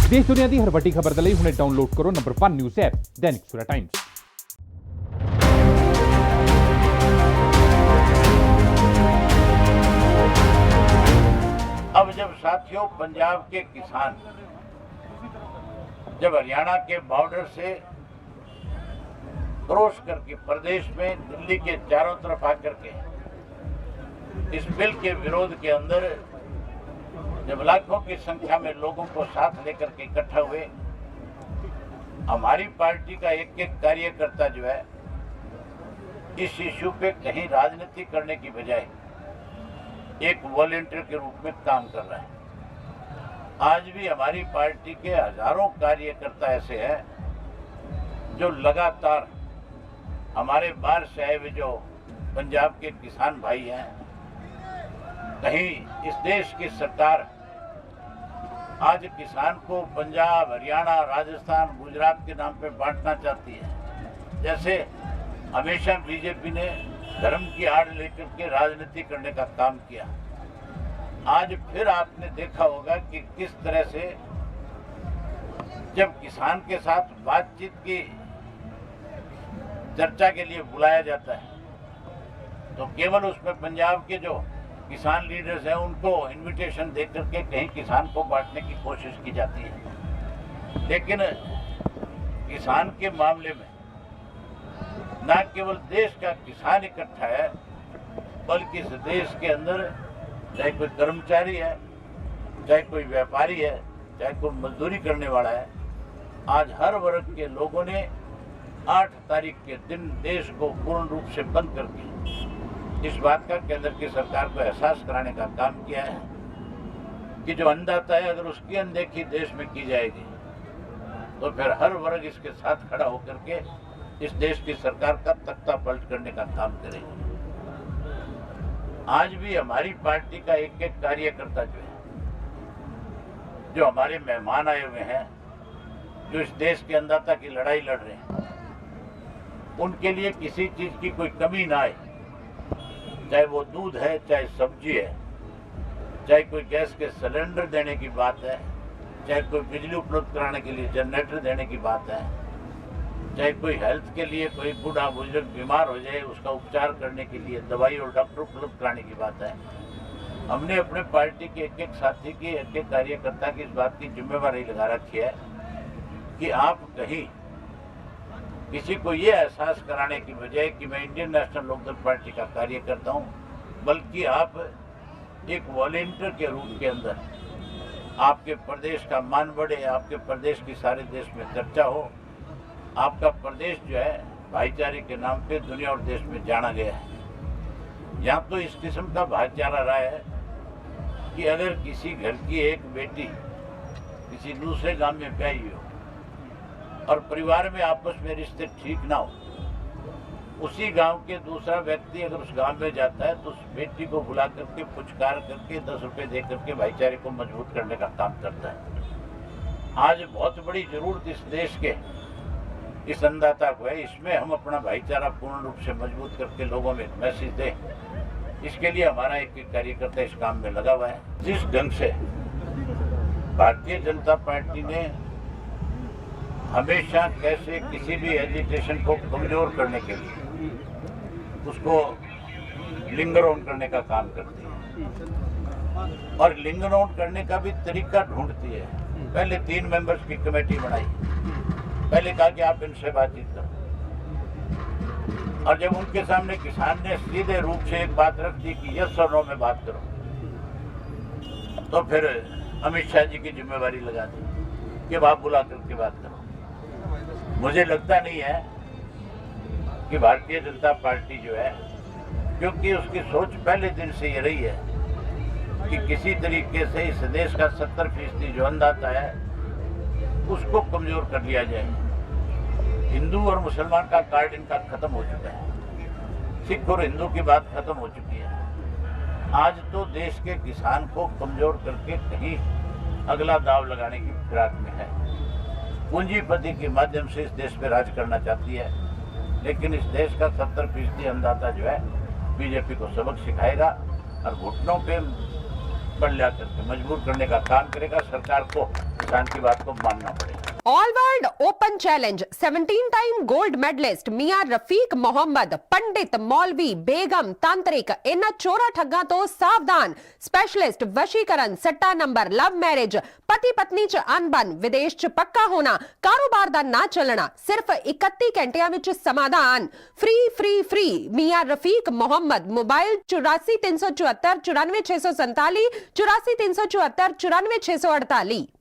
देश दुनिया की हर वड्डी खबर के लिए हुणे डाउनलोड करो number 1 news app Dainik Savera times. अब जब साथियों पंजाब के किसान जब हरियाणा के बॉर्डर से क्रॉस करके प्रदेश में दिल्ली के चारों तरफ आकर के इस बिल के विरोध के अंदर जब लाखों की संख्या में लोगों को साथ लेकर के इकट्ठा हुए, हमारी पार्टी का एक एक कार्यकर्ता जो है इस इश्यू पे कहीं राजनीति करने की बजाय एक वॉलंटियर के रूप में काम कर रहा है। आज भी हमारी पार्टी के हजारों कार्यकर्ता ऐसे हैं जो लगातार हमारे बाहर से आए हुए जो पंजाब के किसान भाई हैं, कहीं इस देश की सरकार आज किसान को पंजाब, हरियाणा, राजस्थान, गुजरात के नाम पे बांटना चाहती है। जैसे हमेशा बीजेपी ने धर्म की आड़ लेकर के राजनीति करने का काम किया। आज फिर आपने देखा होगा कि किस तरह से जब किसान के साथ बातचीत की चर्चा के लिए बुलाया जाता है तो केवल उसमें पंजाब के जो किसान लीडर्स हैं उनको इनविटेशन दे करके कहीं किसान को बांटने की कोशिश की जाती है। लेकिन किसान के मामले में न केवल देश का किसान इकट्ठा है, बल्कि इस देश के अंदर चाहे कोई कर्मचारी है, चाहे कोई व्यापारी है, चाहे कोई मजदूरी करने वाला है, आज हर वर्ग के लोगों ने 8 तारीख के दिन देश को पूर्ण रूप से बंद करके इस बात का केंद्र की सरकार को एहसास कराने का काम किया है कि जो अन्नदाता है अगर उसकी अनदेखी देश में की जाएगी तो फिर हर वर्ग इसके साथ खड़ा होकर के इस देश की सरकार का तख्ता पलट करने का काम करेगी। आज भी हमारी पार्टी का एक एक कार्यकर्ता जो है, जो हमारे मेहमान आए हुए हैं, जो इस देश के अन्नदाता की लड़ाई लड़ रहे हैं, उनके लिए किसी चीज की कोई कमी ना आए। चाहे वो दूध है, चाहे सब्जी है, चाहे कोई गैस के सिलेंडर देने की बात है, चाहे कोई बिजली उपलब्ध कराने के लिए जनरेटर देने की बात है, चाहे कोई हेल्थ के लिए कोई बूढ़ा बुजुर्ग बीमार हो जाए उसका उपचार करने के लिए दवाई और डॉक्टर उपलब्ध कराने की बात है। हमने अपने पार्टी के एक एक साथी की, एक एक कार्यकर्ता की इस बात की जिम्मेवारी लगा रखी है कि आप कहीं किसी को ये एहसास कराने की बजाय कि मैं इंडियन नेशनल लोकदल पार्टी का कार्यकर्ता हूँ, बल्कि आप एक वॉलंटियर के रूप के अंदर आपके प्रदेश का मान बढ़े, आपके प्रदेश की सारे देश में चर्चा हो, आपका प्रदेश जो है भाईचारे के नाम पे दुनिया और देश में जाना गया है। यहाँ तो इस किस्म का भाईचारा रहा है कि अगर किसी घर की एक बेटी किसी दूसरे गांव में ब्याही हो और परिवार में आपस में रिश्ते ठीक ना हो, उसी गांव के दूसरा व्यक्ति अगर उस गांव में जाता है तो उस बेटी को बुला करके पुचकार करके 10 रुपए दे करके भाईचारे को मजबूत करने का काम करता है। आज बहुत बड़ी जरूरत इस देश के इस अन्नदाता को है, इसमें हम अपना भाईचारा पूर्ण रूप से मजबूत करके लोगों में मैसेज दें। इसके लिए हमारा एक कार्यकर्ता इस काम में लगा हुआ है। जिस ढंग से भारतीय जनता पार्टी ने हमेशा कैसे किसी भी एजिटेशन को कमजोर करने के लिए उसको लिंगर ऑन करने का काम करती है और लिंगर ऑन करने का भी तरीका ढूंढती है। पहले 3 मेंबर्स की कमेटी बनाई, पहले कहा कि आप इनसे बातचीत करो, और जब उनके सामने किसान ने सीधे रूप से एक बात रख दी कि यस और नो में बात करो, तो फिर अमित शाह जी की जिम्मेवारी लगा दी कि आप बुला करके बात करो। मुझे लगता नहीं है कि भारतीय जनता पार्टी जो है, क्योंकि उसकी सोच पहले दिन से ये रही है कि किसी तरीके से इस देश का 70% जो अन्नदाता है उसको कमजोर कर लिया जाए। हिंदू और मुसलमान का कार्ड इनका खत्म हो चुका है, सिख और हिंदू की बात खत्म हो चुकी है। आज तो देश के किसान को कमजोर करके कहीं अगला दाव लगाने की फिराक में है। पूंजीपति के माध्यम से इस देश में राज करना चाहती है, लेकिन इस देश का 70% अन्नदाता जो है बीजेपी को सबक सिखाएगा और घुटनों पे बल ला करके मजबूर करने का काम करेगा। सरकार को किसान की बात को मानना पड़ेगा। All world open challenge 17 time gold medalist मियां रफीक मोहम्मद, पंडित, मौलवी, बेगम, तांत्रिक इन्हां चोरा ठग्गां तो सावधान। स्पेशलिस्ट वशीकरण, सट्टा नंबर, लव मैरिज, पति पत्नी च अनबन, विदेश च पक्का होना, कारोबार दा ना चलना, सिर्फ 31 घंटियां विच समाधान। फ्री फ्री फ्री मियां रफीक मोहम्मद। मोबाइल 84 374 94 647 84 374 94 648।